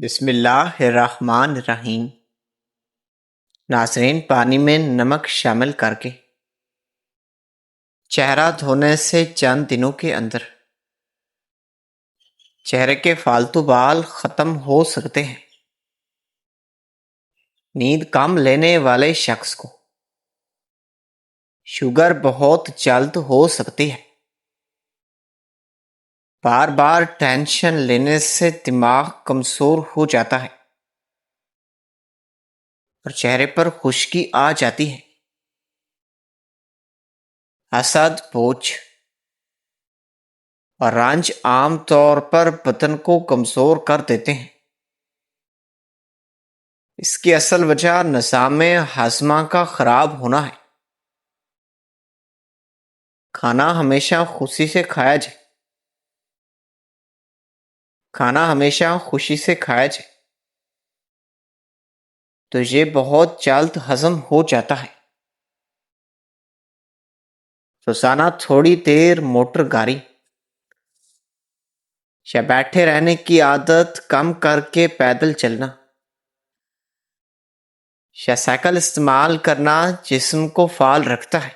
بسم اللہ الرحمن الرحیم۔ ناظرین، پانی میں نمک شامل کر کے چہرہ دھونے سے چند دنوں کے اندر چہرے کے فالتو بال ختم ہو سکتے ہیں۔ نیند کم لینے والے شخص کو شوگر بہت جلد ہو سکتی ہے۔ بار بار ٹینشن لینے سے دماغ کمزور ہو جاتا ہے اور چہرے پر خشکی آ جاتی ہے۔ حسد، بوجھ اور رنج عام طور پر بدن کو کمزور کر دیتے ہیں۔ اس کی اصل وجہ نظام ہاضمہ کا خراب ہونا ہے۔ کھانا ہمیشہ خوشی سے کھایا جائے۔ تو یہ بہت جلد ہضم ہو جاتا ہے۔ روزانہ تھوڑی دیر موٹر گاڑی یا بیٹھے رہنے کی عادت کم کر کے پیدل چلنا یا سائیکل استعمال کرنا جسم کو فعال رکھتا ہے،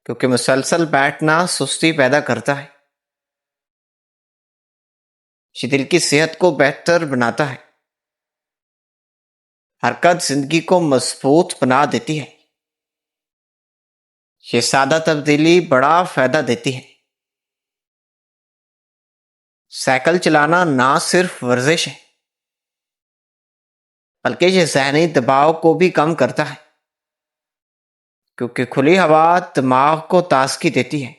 کیونکہ مسلسل بیٹھنا سستی پیدا کرتا ہے۔ یہ دل کی صحت کو بہتر بناتا ہے۔ حرکت زندگی کو مضبوط بنا دیتی ہے۔ یہ سادہ تبدیلی بڑا فائدہ دیتی ہے۔ سائیکل چلانا نہ صرف ورزش ہے بلکہ یہ ذہنی دباؤ کو بھی کم کرتا ہے، کیونکہ کھلی ہوا دماغ کو تازگی دیتی ہے۔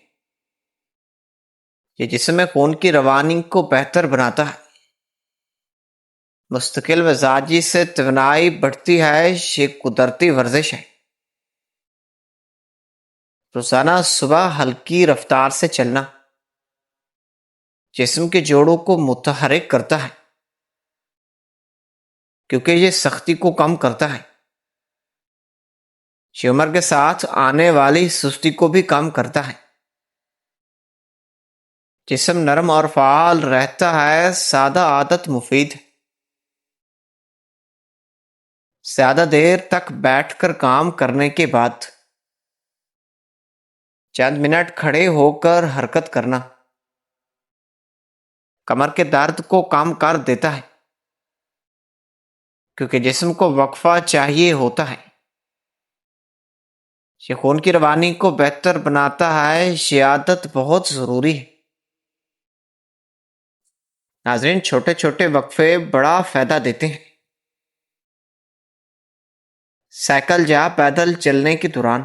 یہ جسم میں خون کی روانی کو بہتر بناتا ہے۔ مستقل مزاجی سے توانائی بڑھتی ہے۔ یہ قدرتی ورزش ہے۔ روزانہ صبح ہلکی رفتار سے چلنا جسم کے جوڑوں کو متحرک کرتا ہے، کیونکہ یہ سختی کو کم کرتا ہے۔ یہ عمر کے ساتھ آنے والی سستی کو بھی کم کرتا ہے۔ جسم نرم اور فعال رہتا ہے۔ سادہ عادت مفید ہے۔ زیادہ دیر تک بیٹھ کر کام کرنے کے بعد چند منٹ کھڑے ہو کر حرکت کرنا کمر کے درد کو کم کر دیتا ہے، کیونکہ جسم کو وقفہ چاہیے ہوتا ہے۔ یہ خون کی روانی کو بہتر بناتا ہے۔ یہ عادت بہت ضروری ہے۔ ناظرین، چھوٹے چھوٹے وقفے بڑا فائدہ دیتے ہیں۔ سائیکل یا پیدل چلنے کے دوران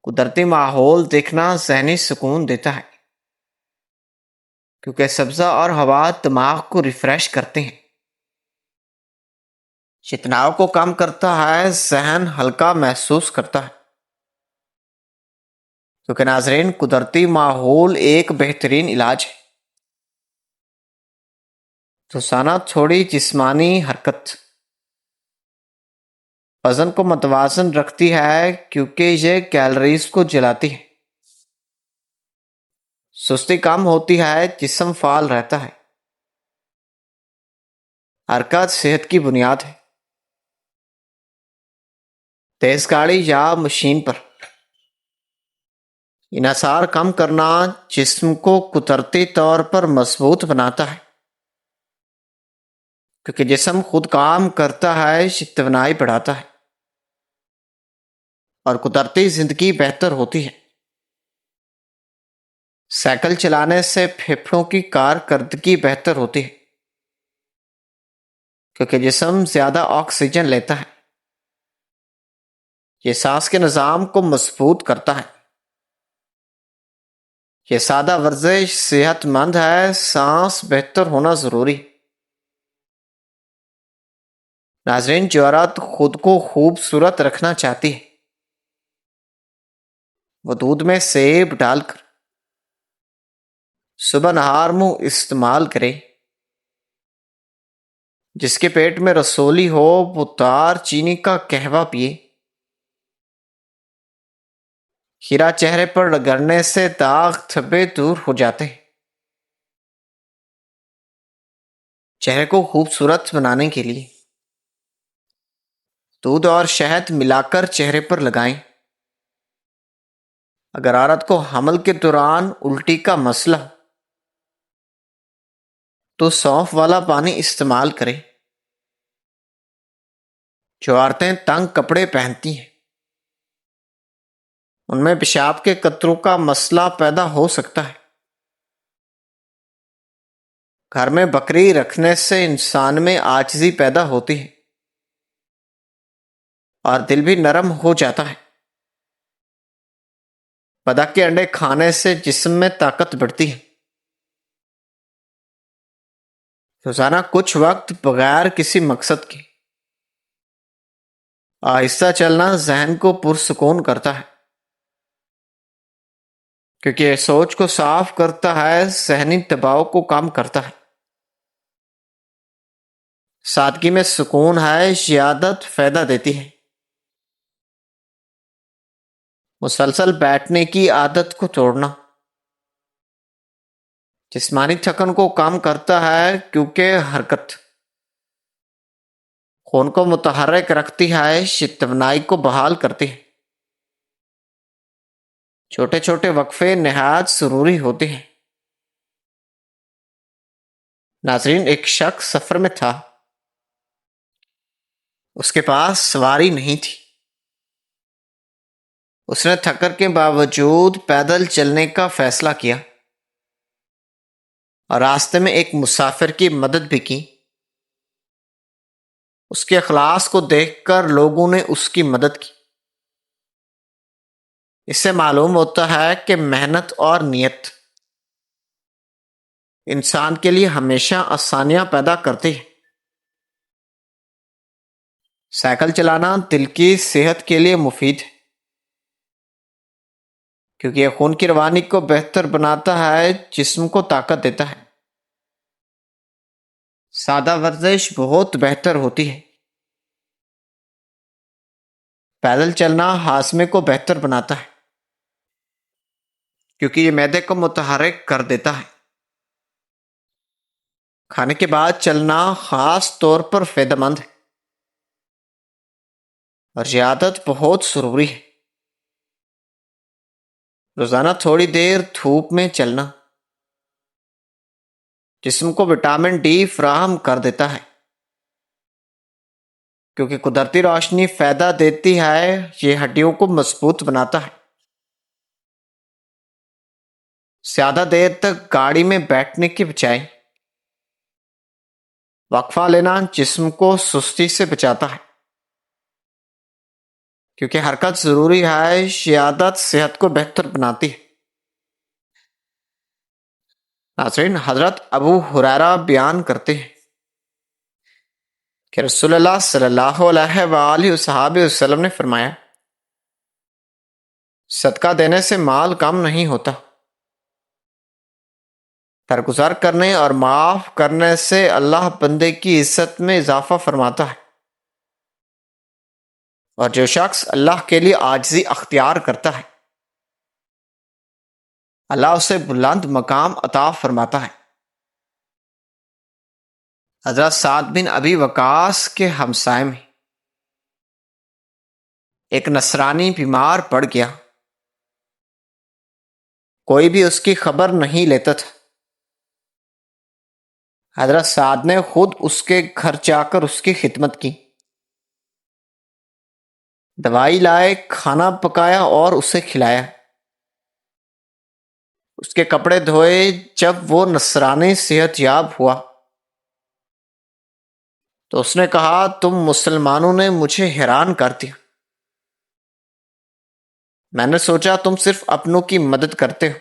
قدرتی ماحول دیکھنا ذہنی سکون دیتا ہے، کیونکہ سبزہ اور ہوا دماغ کو ریفریش کرتے ہیں۔ یہ تناؤ کو کم کرتا ہے۔ ذہن ہلکا محسوس کرتا ہے، کیونکہ ناظرین قدرتی ماحول ایک بہترین علاج ہے۔ روزانہ تھوڑی جسمانی حرکت وزن کو متوازن رکھتی ہے، کیونکہ یہ کیلوریز کو جلاتی ہے۔ سستی کم ہوتی ہے، جسم فعال رہتا ہے۔ حرکت صحت کی بنیاد ہے۔ تیز گاڑی یا مشین پر انحصار کم کرنا جسم کو قدرتی طور پر مضبوط بناتا ہے، کیونکہ جسم خود کام کرتا ہے۔ توانائی بڑھاتا ہے اور قدرتی زندگی بہتر ہوتی ہے۔ سائیکل چلانے سے پھیپھڑوں کی کارکردگی بہتر ہوتی ہے، کیونکہ جسم زیادہ آکسیجن لیتا ہے۔ یہ سانس کے نظام کو مضبوط کرتا ہے۔ یہ سادہ ورزش صحت مند ہے۔ سانس بہتر ہونا ضروری۔ ناظرین، جو عورت خود کو خوبصورت رکھنا چاہتی ہے وہ دودھ میں سیب ڈال کر صبح نہار منہ استعمال کرے۔ جس کے پیٹ میں رسولی ہو وہ دار چینی کا قہوہ پیے۔ کھیرا چہرے پر رگڑنے سے داغ دھبے دور ہو جاتے ہیں۔ چہرے کو خوبصورت بنانے کے لیے دودھ اور شہد ملا کر چہرے پر لگائیں۔ اگر عورت کو حمل کے دوران الٹی کا مسئلہ ہو تو سونف والا پانی استعمال کریں۔ جو عورتیں تنگ کپڑے پہنتی ہیں ان میں پیشاب کے قطروں کا مسئلہ پیدا ہو سکتا ہے۔ گھر میں بکری رکھنے سے انسان میں عاجزی پیدا ہوتی ہے اور دل بھی نرم ہو جاتا ہے۔ بطخ کے انڈے کھانے سے جسم میں طاقت بڑھتی ہے۔ روزانہ کچھ وقت بغیر کسی مقصد کے آہستہ چلنا ذہن کو پرسکون کرتا ہے، کیونکہ یہ سوچ کو صاف کرتا ہے، ذہنی دباؤ کو کم کرتا ہے۔ سادگی میں سکون ہے، یہ عادت فائدہ دیتی ہے۔ مسلسل بیٹھنے کی عادت کو توڑنا جسمانی تھکن کو کم کرتا ہے، کیونکہ حرکت خون کو متحرک رکھتی ہے، یہ توانائی کو بحال کرتی ہے۔ چھوٹے چھوٹے وقفے نہایت ضروری ہوتے ہیں۔ ناظرین، ایک شخص سفر میں تھا، اس کے پاس سواری نہیں تھی۔ اس نے تھکر کے باوجود پیدل چلنے کا فیصلہ کیا اور راستے میں ایک مسافر کی مدد بھی کی۔ اس کے اخلاص کو دیکھ کر لوگوں نے اس کی مدد کی۔ اس سے معلوم ہوتا ہے کہ محنت اور نیت انسان کے لیے ہمیشہ آسانیاں پیدا کرتی ہے۔ سائیکل چلانا دل کی صحت کے لیے مفید ہے، کیونکہ یہ خون کی روانی کو بہتر بناتا ہے، جسم کو طاقت دیتا ہے۔ سادہ ورزش بہت بہتر ہوتی ہے۔ پیدل چلنا ہاضمے کو بہتر بناتا ہے، کیونکہ یہ معدے کو متحرک کر دیتا ہے۔ کھانے کے بعد چلنا خاص طور پر فائدہ مند ہے اور یہ عادت بہت ضروری ہے۔ روزانہ تھوڑی دیر دھوپ میں چلنا جسم کو وٹامن ڈی فراہم کر دیتا ہے، کیونکہ قدرتی روشنی فائدہ دیتی ہے، یہ ہڈیوں کو مضبوط بناتا ہے۔ زیادہ دیر تک گاڑی میں بیٹھنے کے بجائے وقفہ لینا جسم کو سستی سے بچاتا ہے، کیونکہ حرکت ضروری ہے، یہ عادت صحت کو بہتر بناتی ہے۔ ناظرین، حضرت ابو ہریرہ بیان کرتے ہیں کہ رسول اللہ صلی اللہ علیہ وآلہ وسلم نے فرمایا، صدقہ دینے سے مال کم نہیں ہوتا، درگزر کرنے اور معاف کرنے سے اللہ بندے کی عزت میں اضافہ فرماتا ہے، اور جو شخص اللہ کے لیے عاجزی اختیار کرتا ہے اللہ اسے بلند مقام عطا فرماتا ہے۔ حضرت سعد بن ابی وقاص کے ہمسائے میں ایک نصرانی بیمار پڑ گیا، کوئی بھی اس کی خبر نہیں لیتا تھا۔ حضرت سعد نے خود اس کے گھر جا کر اس کی خدمت کی، دوائی لائے، کھانا پکایا اور اسے کھلایا، اس کے کپڑے دھوئے۔ جب وہ نصرانی صحت یاب ہوا تو اس نے کہا، تم مسلمانوں نے مجھے حیران کر دیا، میں نے سوچا تم صرف اپنوں کی مدد کرتے ہو۔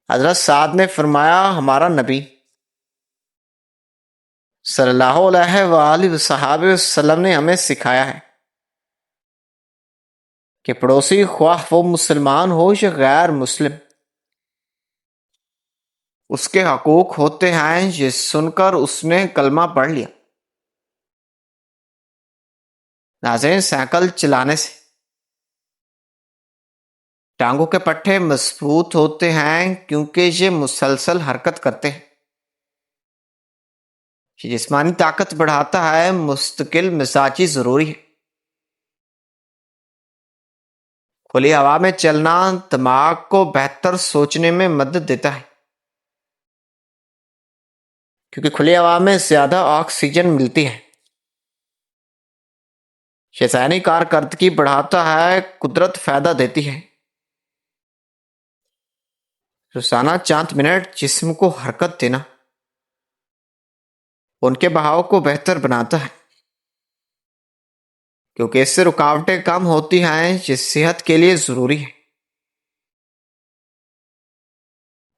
حضرت سعد نے فرمایا، ہمارا نبی صلی اللہ علیہ وآلہ وسلم نے ہمیں سکھایا ہے کہ پڑوسی خواہ وہ مسلمان ہو یا غیر مسلم، اس کے حقوق ہوتے ہیں۔ یہ سن کر اس نے کلمہ پڑھ لیا۔ ناظرین، سائیکل چلانے سے ٹانگوں کے پٹھے مضبوط ہوتے ہیں، کیونکہ یہ مسلسل حرکت کرتے ہیں۔ کہ جسمانی طاقت بڑھاتا ہے، مستقل مزاجی ضروری ہے۔ کھلی ہوا میں چلنا دماغ کو بہتر سوچنے میں مدد دیتا ہے، کیونکہ کھلی ہوا میں زیادہ آکسیجن ملتی ہے۔ یہ ذہنی کارکردگی بڑھاتا ہے، قدرت فائدہ دیتی ہے۔ روزانہ چند منٹ جسم کو حرکت دینا ان کے بہاؤ کو بہتر بناتا ہے، کیونکہ اس سے رکاوٹیں کم ہوتی ہیں، یہ صحت کے لیے ضروری ہے۔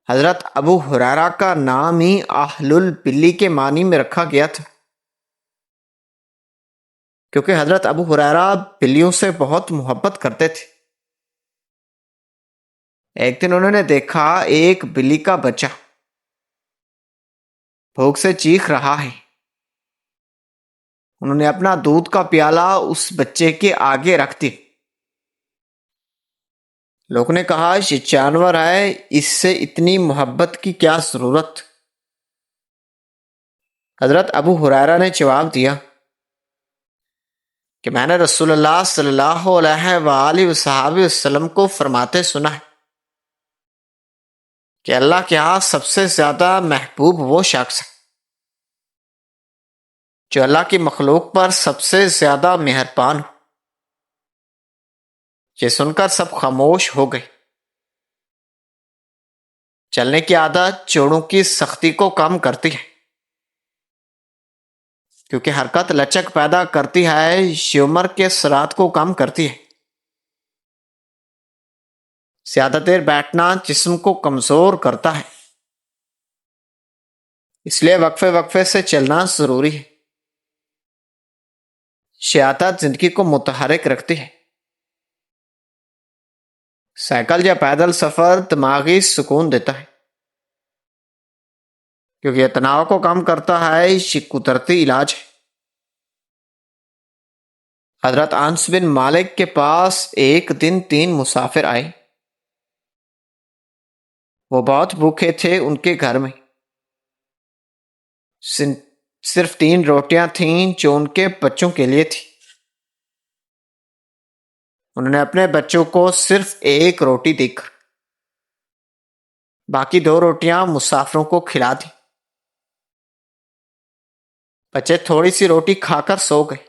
حضرت ابو ہریرہ کا نام ہی اہل البلی کے معنی میں رکھا گیا تھا، کیونکہ حضرت ابو ہریرہ بلیوں سے بہت محبت کرتے تھے۔ ایک دن انہوں نے دیکھا ایک بلی کا بچہ بھوک سے چیخ رہا ہے۔ انہوں نے اپنا دودھ کا پیالہ اس بچے کے آگے رکھ دیا۔ لوگوں نے کہا یہ جانور ہے، اس سے اتنی محبت کی کیا ضرورت؟ حضرت ابو ہریرہ نے جواب دیا کہ میں نے رسول اللہ صلی اللہ علیہ وآلہ وسلم کو فرماتے سنا ہے کہ اللہ کے ہاں سب سے زیادہ محبوب وہ شخص ہے جو اللہ کی مخلوق پر سب سے زیادہ مہربان ہو۔ یہ سن کر سب خاموش ہو گئے۔ چلنے کی عادت جوڑوں کی سختی کو کم کرتی ہے، کیونکہ حرکت لچک پیدا کرتی ہے، یہ عمر کے اثرات کو کم کرتی ہے۔ زیادہ دیر بیٹھنا جسم کو کمزور کرتا ہے، اس لیے وقفے وقفے سے چلنا ضروری ہے۔ یہ عادت زندگی کو متحرک رکھتی ہے۔ سائیکل یا پیدل سفر دماغی سکون دیتا ہے، کیونکہ یہ تناؤ کو کم کرتا ہے، یہ قدرتی علاج ہے۔ حضرت انس بن مالک کے پاس ایک دن 3 مسافر آئے۔ وہ بہت بھوکے تھے۔ ان کے گھر میں صرف 3 روٹیاں تھیں جو ان کے بچوں کے لیے تھی۔ انہوں نے اپنے بچوں کو صرف 1 روٹی دی کر باقی 2 روٹیاں مسافروں کو کھلا دی۔ بچے تھوڑی سی روٹی کھا کر سو گئے۔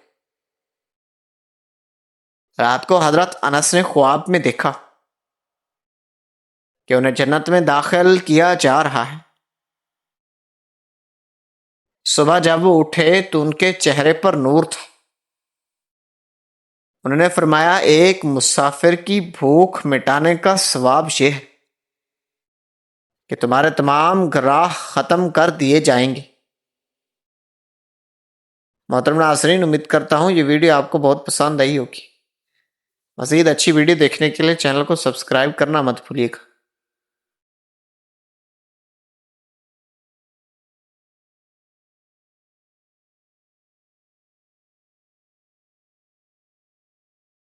رات کو حضرت انس نے خواب میں دیکھا کہ انہیں جنت میں داخل کیا جا رہا ہے۔ صبح جب وہ اٹھے تو ان کے چہرے پر نور تھا۔ انہوں نے فرمایا ایک مسافر کی بھوک مٹانے کا ثواب یہ ہے کہ تمہارے تمام گناہ ختم کر دیے جائیں گے۔ محترم ناظرین، امید کرتا ہوں یہ ویڈیو آپ کو بہت پسند آئی ہوگی۔ مزید اچھی ویڈیو دیکھنے کے لیے چینل کو سبسکرائب کرنا مت بھولیے گا۔